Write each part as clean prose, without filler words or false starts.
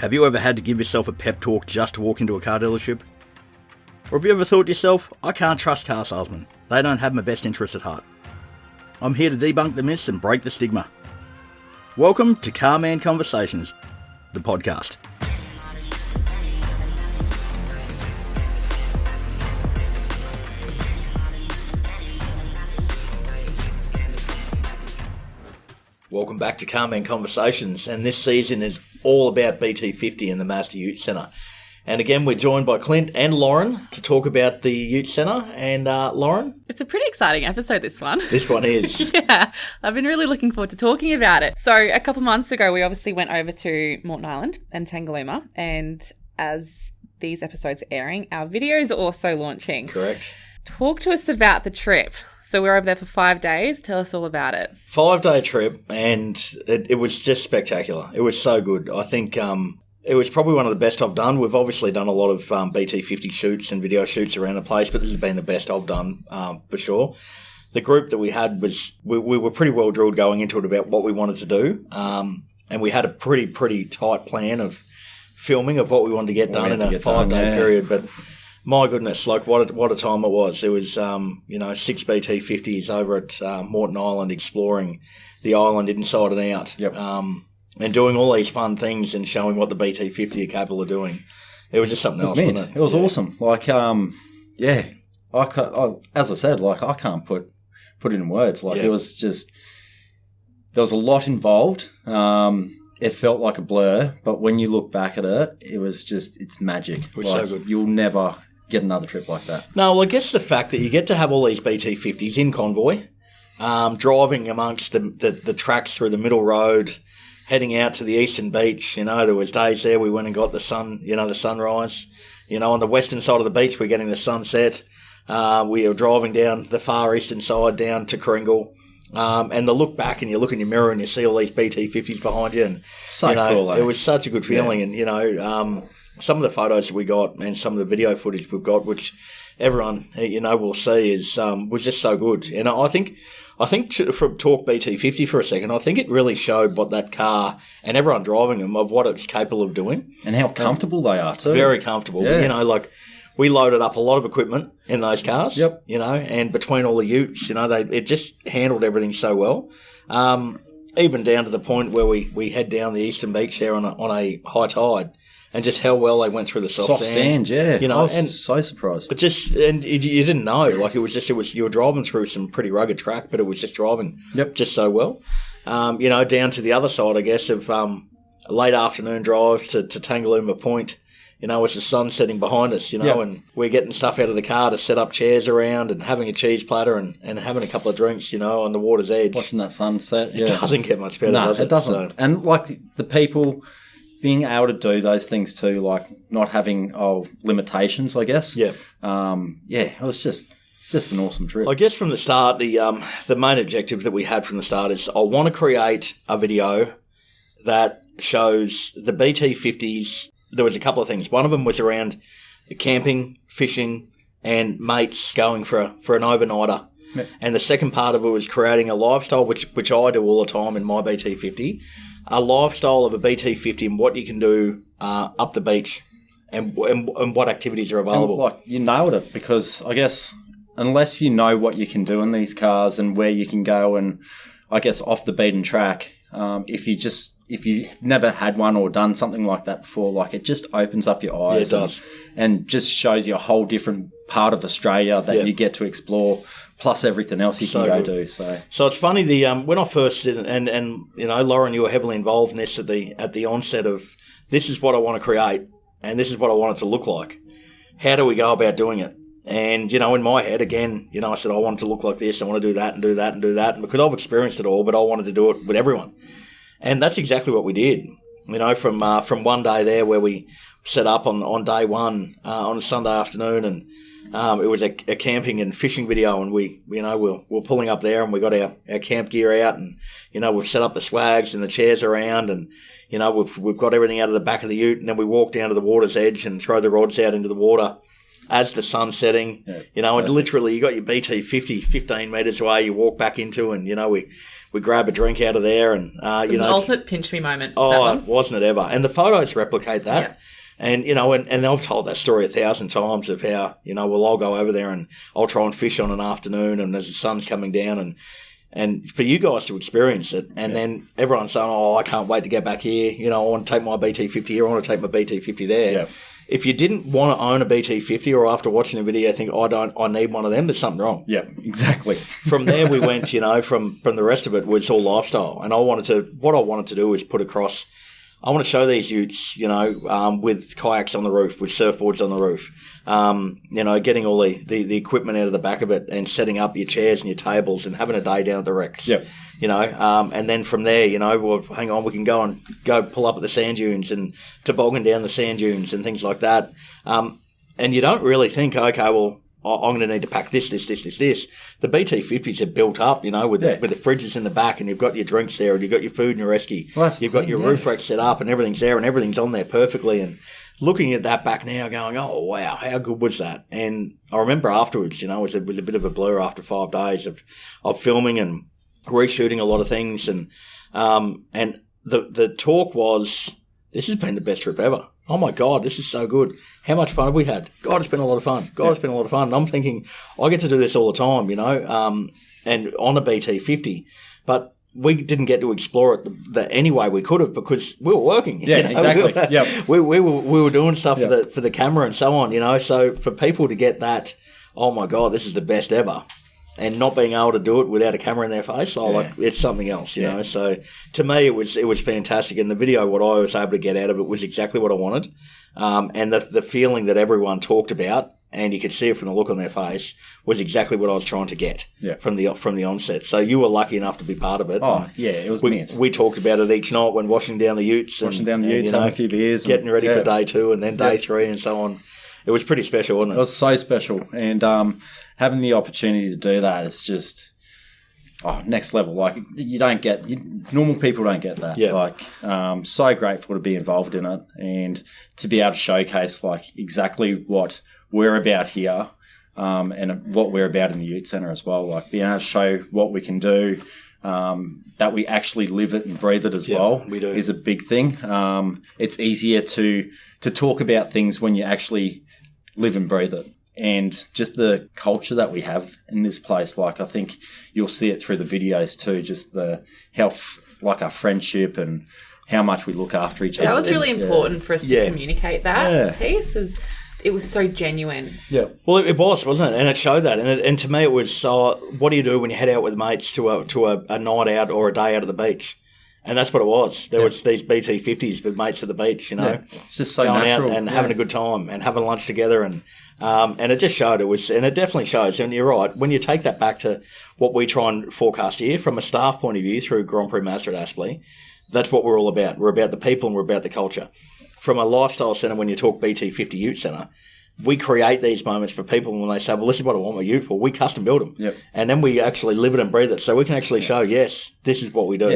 Have you ever had to give yourself a pep talk just to walk into a car dealership? Or have you ever thought to yourself, I can't trust car salesmen, they don't have my best interests at heart? I'm here to debunk the myths and break the stigma. Welcome to Carman Conversations, the podcast. Welcome back to Carman Conversations, and this season is all about BT-50 and the Mazda Ute Centre. And again, we're joined by Clint and Lauren to talk about the Ute Centre. And Lauren? It's a pretty exciting episode, this one. This one is. Yeah, I've been really looking forward to talking about it. So a couple months ago, we obviously went over to Moreton Island and Tangalooma. And as these episodes are airing, our videos are also launching. Correct. Talk to us about the trip. So we were over there for 5 days. Tell us all about it. 5-day trip, and it was just spectacular. It was so good. I think it was probably one of the best I've done. We've obviously done a lot of BT-50 shoots and video shoots around the place, but this has been the best I've done for sure. The group that we had was, we were pretty well drilled going into it about what we wanted to do, and we had a pretty tight plan of filming of what we wanted to get done in a 5-day period, but my goodness, like what a time it was. There was, 6 BT-50s over at Moreton Island exploring the island inside and out. Yep. And doing all these fun things and showing what the BT-50 are capable of doing. It was just something else, wasn't it? It was awesome. Like, as I said, like I can't put it in words. Like it was just, there was a lot involved. It felt like a blur, but when you look back at it, it was just, it's magic. It was so good. You'll never get another trip like that. No, well, I guess the fact that you get to have all these BT-50s in convoy, driving amongst the tracks through the middle road, heading out to the eastern beach. There was days there we went and got the sun, the sunrise. On the western side of the beach, we're getting the sunset. We were driving down the far eastern side down to Kringle. And the look back and you look in your mirror and you see all these BT-50s behind you. And, cool, it was such a good feeling. Yeah. And, some of the photos that we got and some of the video footage we've got, which everyone, will see is, was just so good. And I think to talk BT-50 for a second, I think it really showed what that car and everyone driving them of what it's capable of doing. And how comfortable they are too. Very comfortable. Yeah. We loaded up a lot of equipment in those cars. Yep. And between all the utes, it just handled everything so well. Even down to the point where we head down the eastern beach there on a high tide. And just how well they went through the soft sand. Yeah. I was so surprised. But you didn't know. Like, you were driving through some pretty rugged track, but it was just driving just so well. Down to the other side, I guess, of late afternoon drives to Tangalooma Point, as the sun's setting behind us, and we're getting stuff out of the car to set up chairs around and having a cheese platter and having a couple of drinks, on the water's edge. Watching that sunset. It doesn't get much better, does it? It doesn't. So. And, the people being able to do those things too, like not having limitations, I guess. Yeah. It was just an awesome trip. I guess from the start, the main objective that we had from the start is I want to create a video that shows the BT-50s. There was a couple of things. One of them was around camping, fishing, and mates going for an overnighter. Yeah. And the second part of it was creating a lifestyle, which I do all the time in my BT-50, a lifestyle of a BT-50 and what you can do up the beach and what activities are available. And you nailed it, because I guess unless you know what you can do in these cars and where you can go and I guess off the beaten track, if you never had one or done something like that before, it just opens up your eyes. Yeah, it does. And just shows you a whole different part of Australia that you get to explore, plus everything else you can go do. So it's funny, when I first did, and Lauren, you were heavily involved in this at the onset of, this is what I want to create and this is what I want it to look like. How do we go about doing it? And, in my head, again, I said, I want it to look like this. I want to do that and do that and do that. And because I've experienced it all, but I wanted to do it with everyone. And that's exactly what we did. From one day there where we set up on day one, on a Sunday afternoon, and it was a camping and fishing video, and we're pulling up there and we got our camp gear out, and, we've set up the swags and the chairs around, and, we've got everything out of the back of the ute, and then we walk down to the water's edge and throw the rods out into the water. as the sun's setting, and literally you got your BT-50 15 metres away, you walk back into, and, we grab a drink out of there, and, it was an ultimate pinch me moment. Oh, wasn't it ever? And the photos replicate that. Yeah. And, and I've told that story 1,000 times of how, I'll go over there and I'll try and fish on an afternoon, and as the sun's coming down, and for you guys to experience it, and then everyone's saying, I can't wait to get back here. I want to take my BT-50 here, I want to take my BT-50 there. Yeah. If you didn't want to own a BT-50, or after watching the video think, I need one of them, there's something wrong. Yeah, exactly. From there we went, from the rest of it was all lifestyle. And what I wanted to do is put across, I want to show these utes, with kayaks on the roof, with surfboards on the roof, getting all the equipment out of the back of it, and setting up your chairs and your tables and having a day down at the wrecks. Yep. And then from there, well, hang on, we can go pull up at the sand dunes and toboggan down the sand dunes and things like that. And you don't really think, okay, well, I'm going to need to pack this. The BT-50s are built up, with the fridges in the back, and you've got your drinks there, and you've got your food and your esky. Well, you've got your roof rack set up, and everything's there, and everything's on there perfectly. And looking at that back now, going, oh, wow, how good was that? And I remember afterwards, it was a bit of a blur after 5 days of filming and reshooting a lot of things. And the talk was, this has been the best trip ever. Oh my God, this is so good. How much fun have we had? God, it's been a lot of fun. It's been a lot of fun. And I'm thinking, I get to do this all the time, and on a BT-50, but we didn't get to explore it the any way we could have, because we were working. Yeah, exactly. We were doing stuff for the camera and so on, So for people to get that, oh my God, this is the best ever, and not being able to do it without a camera in their face, it's something else, you know. So to me, it was fantastic. And the video, what I was able to get out of it was exactly what I wanted. And the feeling that everyone talked about, and you could see it from the look on their face, was exactly what I was trying to get from the onset. So you were lucky enough to be part of it. Oh, yeah, it was mint. We talked about it each night when washing down the utes. Having a few beers. Getting ready for day 2 and then day 3 and so on. It was pretty special, wasn't it? It was so special. And having the opportunity to do that, it's just next level. Like, normal people don't get that. Yeah. Like, so grateful to be involved in it and to be able to showcase exactly what we're about here, and what we're about in the Ute Centre as well. Like, being able to show what we can do, that we actually live it and breathe it as well, we do. Is a big thing. It's easier to talk about things when you actually live and breathe it. And just the culture that we have in this place, I think you'll see it through the videos too, just our friendship and how much we look after each other. That was really important for us to communicate that piece. It was so genuine. Yeah. Well, it was, wasn't it? And it showed that. And to me, it was, what do you do when you head out with mates to a night out or a day out at the beach? And that's what it was. There was these BT-50s with mates at the beach, It's just so going natural. out and having a good time and having lunch together, and it just showed. And it definitely shows. And you're right. When you take that back to what we try and forecast here from a staff point of view through Grand Prix Master at Aspley, that's what we're all about. We're about the people and we're about the culture. From a lifestyle centre, when you talk BT-50 Ute Centre, we create these moments for people when they say, well, this is what I want my ute for. We custom build them. Yep. And then we actually live it and breathe it. So we can actually show, yes, this is what we do.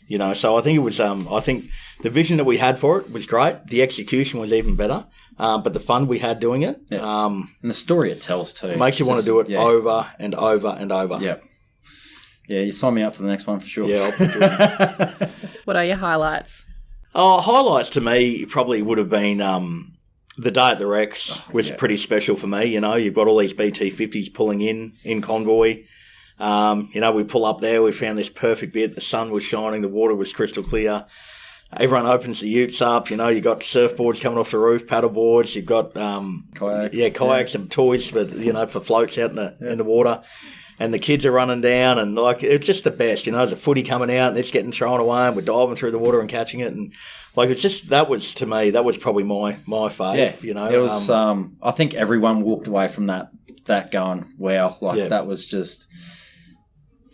Yeah. So I think it was, I think the vision that we had for it was great. The execution was even better. But the fun we had doing it. Yeah. And the story it tells too. Makes you want to do it over and over and over. Yeah. Yeah, you sign me up for the next one for sure. Yeah, I'll put you in. What are your highlights? Highlights to me probably would have been the day at the Rex was pretty special for me. You've got all these BT-50s pulling in convoy. We pull up there. We found this perfect bit. The sun was shining. The water was crystal clear. Everyone opens the utes up. You've got surfboards coming off the roof, paddle boards. You've got kayaks and toys for floats out in the water. And the kids are running down, and it's just the best. There's a footy coming out, and it's getting thrown away, and we're diving through the water and catching it, and it's just that was probably my fave. Yeah, it was. I think everyone walked away from that going, wow, that was just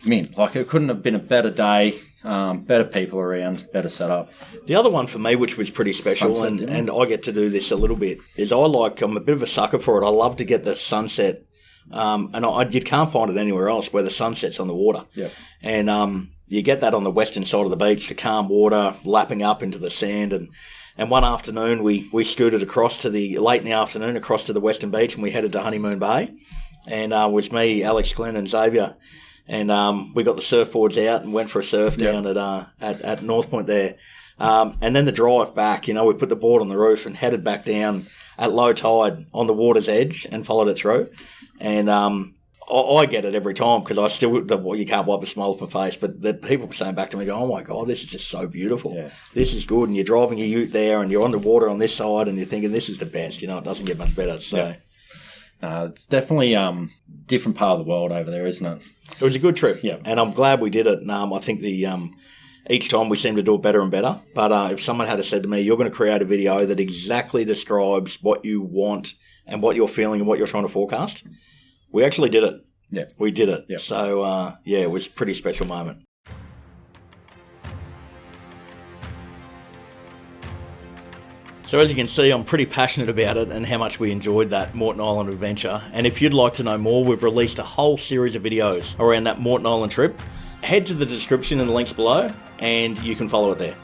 mint. It couldn't have been a better day. Better people around, better setup. The other one for me, which was pretty special, sunset, and I get to do this a little bit, is I'm a bit of a sucker for it. I love to get the sunset. And you can't find it anywhere else where the sun sets on the water. Yeah. And you get that on the western side of the beach, the calm water lapping up into the sand. And one afternoon, we scooted late in the afternoon, across to the Western Beach, and we headed to Honeymoon Bay. And it was me, Alex, Glenn, and Xavier. And we got the surfboards out and went for a surf down at North Point there. And then the drive back, we put the board on the roof and headed back down at low tide on the water's edge and followed it through. And I get it every time because you can't wipe a smile off my face, but the people were saying back to me, oh my God, this is just so beautiful. Yeah. This is good. And you're driving your ute there and you're on the water on this side and you're thinking this is the best. It doesn't get much better. So it's definitely different part of the world over there, isn't it? It was a good trip. Yeah. And I'm glad we did it. And I think each time we seem to do it better and better. But if someone had said to me, you're going to create a video that exactly describes what you want and what you're feeling and what you're trying to forecast, we actually did it. Yeah. We did it. Yeah. So, it was a pretty special moment. So as you can see, I'm pretty passionate about it and how much we enjoyed that Moreton Island adventure. And if you'd like to know more, we've released a whole series of videos around that Moreton Island trip. Head to the description and the links below and you can follow it there.